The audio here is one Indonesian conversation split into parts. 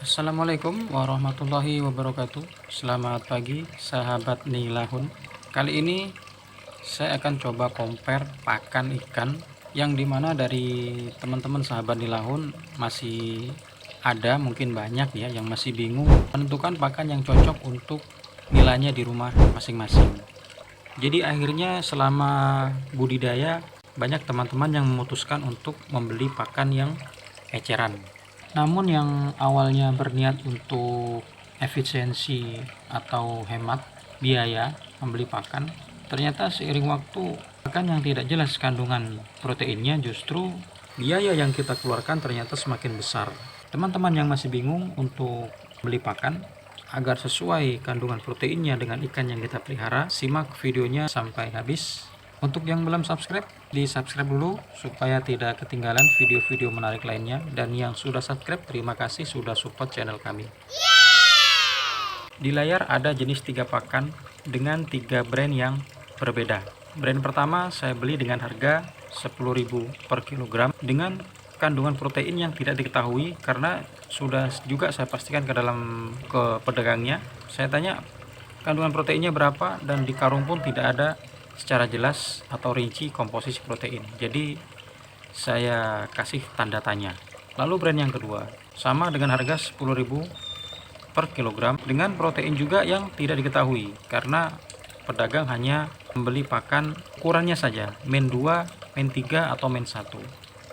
Assalamualaikum warahmatullahi wabarakatuh. Selamat pagi sahabat Nilahun. Kali ini saya akan coba compare pakan ikan yang dimana dari teman-teman sahabat Nilahun masih ada, mungkin banyak ya, yang masih bingung menentukan pakan yang cocok untuk nilainya di rumah masing-masing. Jadi akhirnya selama budidaya banyak teman-teman yang memutuskan untuk membeli pakan yang eceran. Namun yang awalnya berniat untuk efisiensi atau hemat biaya membeli pakan, ternyata seiring waktu pakan yang tidak jelas kandungan proteinnya, justru biaya yang kita keluarkan ternyata semakin besar. Teman-teman yang masih bingung untuk beli pakan agar sesuai kandungan proteinnya dengan ikan yang kita pelihara, simak videonya sampai habis. Untuk yang belum subscribe, di subscribe dulu supaya tidak ketinggalan video-video menarik lainnya. Dan yang sudah subscribe, terima kasih sudah support channel kami. Di layar ada jenis 3 pakan dengan 3 brand yang berbeda. Brand pertama saya beli dengan harga 10.000 per kilogram dengan kandungan protein yang tidak diketahui, karena sudah juga saya pastikan ke pedagangnya. Saya tanya kandungan proteinnya berapa, dan di karung pun tidak ada secara jelas atau rinci komposisi protein. Jadi saya kasih tanda tanya. Lalu brand yang kedua sama dengan harga 10.000 per kilogram dengan protein juga yang tidak diketahui, karena pedagang hanya membeli pakan ukurannya saja, men 2, men 3 atau men 1.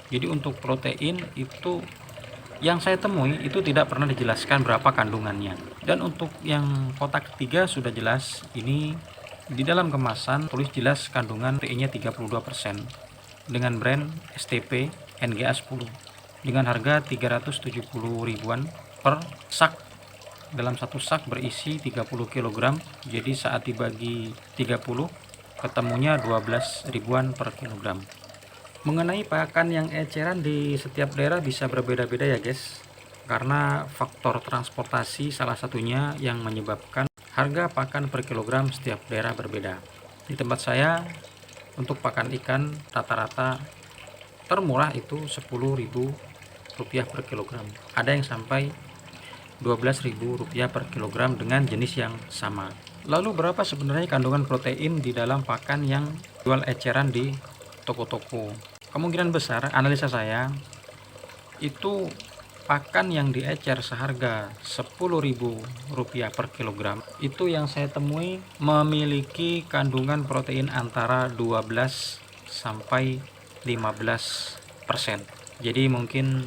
Jadi untuk protein itu yang saya temui itu tidak pernah dijelaskan berapa kandungannya. Dan untuk yang kotak ketiga sudah jelas, ini di dalam kemasan tulis jelas kandungan proteinnya 32% dengan brand STP NGA 10 dengan harga 370 ribuan per sak. Dalam satu sak berisi 30 kg, jadi saat dibagi 30 ketemunya 12 ribuan per kilogram. Mengenai pakan yang eceran di setiap daerah bisa berbeda-beda ya guys, karena faktor transportasi salah satunya yang menyebabkan harga pakan per kilogram setiap daerah berbeda. Di tempat saya untuk pakan ikan rata-rata termurah itu 10.000 rupiah per kilogram. Ada yang sampai 12.000 rupiah per kilogram dengan jenis yang sama. Lalu berapa sebenarnya kandungan protein di dalam pakan yang jual eceran di toko-toko? Kemungkinan besar analisa saya itu pakan yang diecer seharga 10.000 rupiah per kilogram itu yang saya temui memiliki kandungan protein antara 12 sampai 15%. Jadi mungkin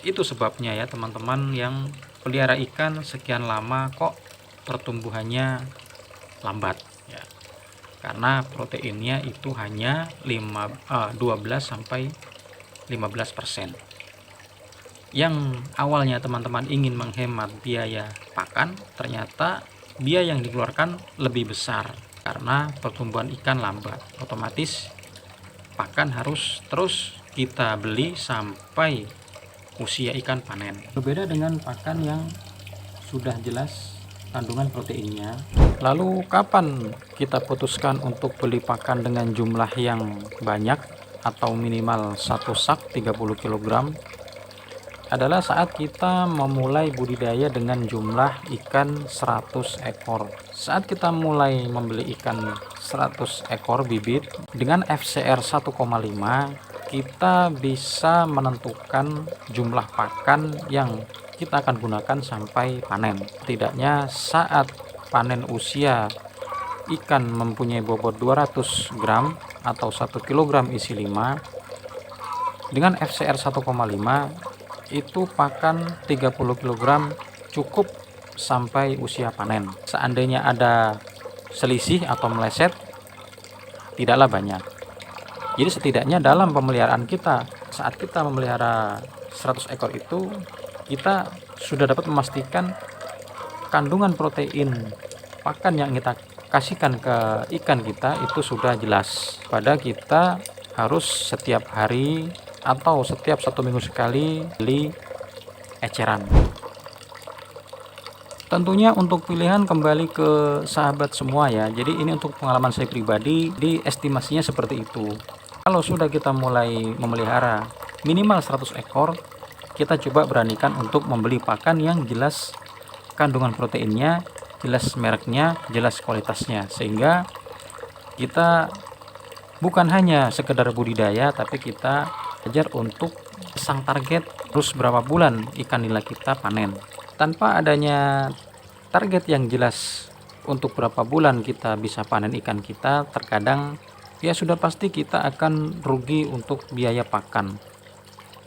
itu sebabnya ya teman-teman yang pelihara ikan sekian lama kok pertumbuhannya lambat ya, karena proteinnya itu hanya 12 sampai 15%. Yang awalnya teman-teman ingin menghemat biaya pakan, ternyata biaya yang dikeluarkan lebih besar karena pertumbuhan ikan lambat. Otomatis pakan harus terus kita beli sampai usia ikan panen. Berbeda dengan pakan yang sudah jelas kandungan proteinnya. Lalu kapan kita putuskan untuk beli pakan dengan jumlah yang banyak atau minimal satu sak 30 kg? Adalah saat kita memulai budidaya dengan jumlah ikan 100 ekor. Saat kita mulai membeli ikan 100 ekor bibit dengan FCR 1,5, kita bisa menentukan jumlah pakan yang kita akan gunakan sampai panen. Tidaknya saat panen usia ikan mempunyai bobot 200 gram atau 1 kg isi 5 dengan FCR 1,5, itu pakan 30 kg cukup sampai usia panen. Seandainya ada selisih atau meleset, tidaklah banyak. Jadi setidaknya dalam pemeliharaan kita, saat kita memelihara 100 ekor itu, kita sudah dapat memastikan kandungan protein pakan yang kita kasihkan ke ikan kita itu sudah jelas. Pada kita harus setiap hari atau setiap 1 minggu sekali beli eceran. Tentunya untuk pilihan kembali ke sahabat semua ya. Jadi ini untuk pengalaman saya pribadi, di estimasinya seperti itu. Kalau sudah kita mulai memelihara minimal 100 ekor, kita coba beranikan untuk membeli pakan yang jelas kandungan proteinnya, jelas mereknya, jelas kualitasnya, sehingga kita bukan hanya sekedar budidaya, tapi kita belajar untuk pasang target terus berapa bulan ikan nila kita panen. Tanpa adanya target yang jelas untuk berapa bulan kita bisa panen ikan kita, terkadang ya sudah pasti kita akan rugi untuk biaya pakan.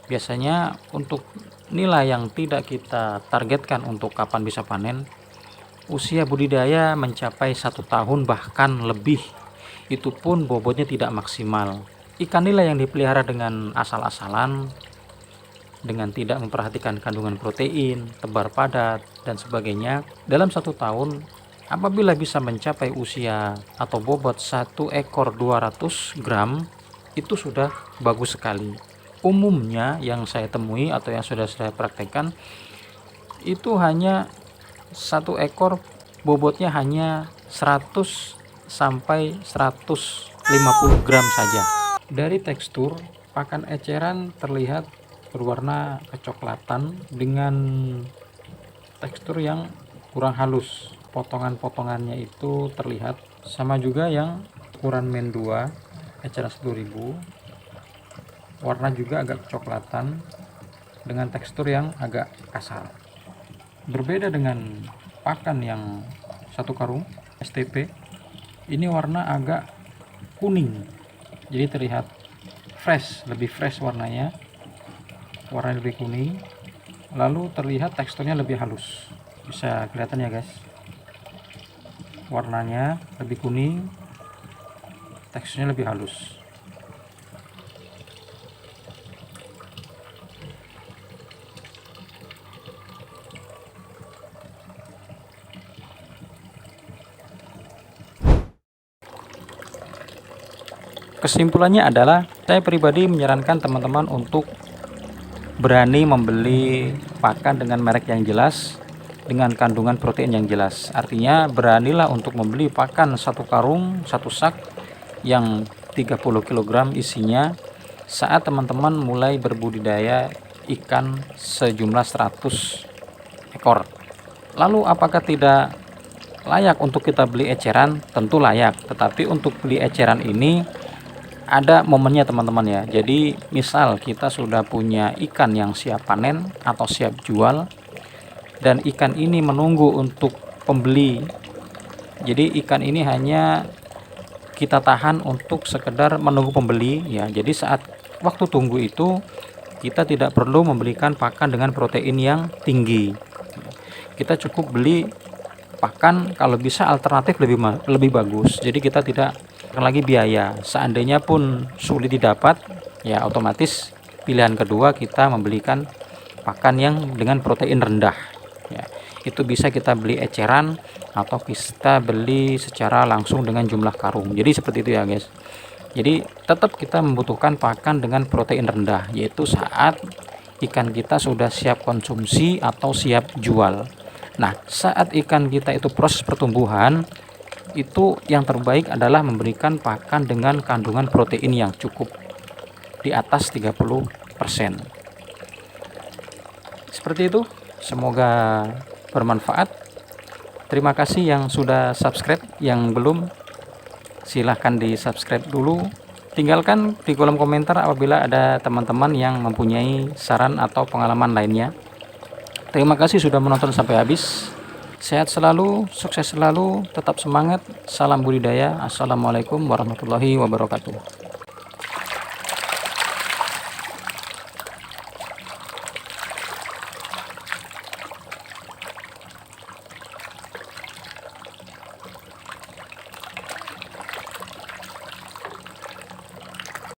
Biasanya untuk nilai yang tidak kita targetkan untuk kapan bisa panen, usia budidaya mencapai 1 tahun bahkan lebih, itu pun bobotnya tidak maksimal. Ikan nila yang dipelihara dengan asal-asalan, dengan tidak memperhatikan kandungan protein, tebar padat, dan sebagainya, dalam 1 tahun apabila bisa mencapai usia atau bobot 1 ekor 200 gram, itu sudah bagus sekali. Umumnya yang saya temui atau yang sudah saya praktekkan, itu hanya 1 ekor bobotnya hanya 100 sampai 150 gram saja. Dari tekstur, pakan eceran terlihat berwarna kecoklatan dengan tekstur yang kurang halus. Potongan-potongannya itu terlihat sama juga yang ukuran men 2 eceran 10.000. Warna juga agak kecoklatan dengan tekstur yang agak kasar. Berbeda dengan pakan yang 1 karung STP, ini warna agak kuning, jadi terlihat fresh, lebih fresh warnanya lebih kuning, lalu terlihat teksturnya lebih halus. Bisa kelihatan ya guys, warnanya lebih kuning, teksturnya lebih halus. Kesimpulannya adalah, saya pribadi menyarankan teman-teman untuk berani membeli pakan dengan merek yang jelas, dengan kandungan protein yang jelas. Artinya beranilah untuk membeli pakan 1 karung, 1 sak yang 30 kg isinya saat teman-teman mulai berbudidaya ikan sejumlah 100 ekor. Lalu apakah tidak layak untuk kita beli eceran? Tentu layak, tetapi untuk beli eceran ini ada momennya teman-teman ya. Jadi misal kita sudah punya ikan yang siap panen atau siap jual, dan ikan ini menunggu untuk pembeli. Jadi ikan ini hanya kita tahan untuk sekedar menunggu pembeli ya. Jadi saat waktu tunggu itu kita tidak perlu membelikan pakan dengan protein yang tinggi. Kita cukup beli pakan kalau bisa alternatif lebih bagus. Jadi kita tidak lagi biaya. Seandainya pun sulit didapat, ya otomatis pilihan kedua kita membelikan pakan yang dengan protein rendah ya. Itu bisa kita beli eceran atau kita beli secara langsung dengan jumlah karung. Jadi seperti itu ya guys. Jadi tetap kita membutuhkan pakan dengan protein rendah, yaitu saat ikan kita sudah siap konsumsi atau siap jual. Nah, saat ikan kita itu proses pertumbuhan, itu yang terbaik adalah memberikan pakan dengan kandungan protein yang cukup di atas 30%. Seperti itu, semoga bermanfaat. Terima kasih yang sudah subscribe, yang belum silahkan di subscribe dulu. Tinggalkan di kolom komentar apabila ada teman-teman yang mempunyai saran atau pengalaman lainnya. Terima kasih sudah menonton sampai habis. Sehat selalu, sukses selalu, tetap semangat. Salam budidaya. Assalamualaikum warahmatullahi wabarakatuh.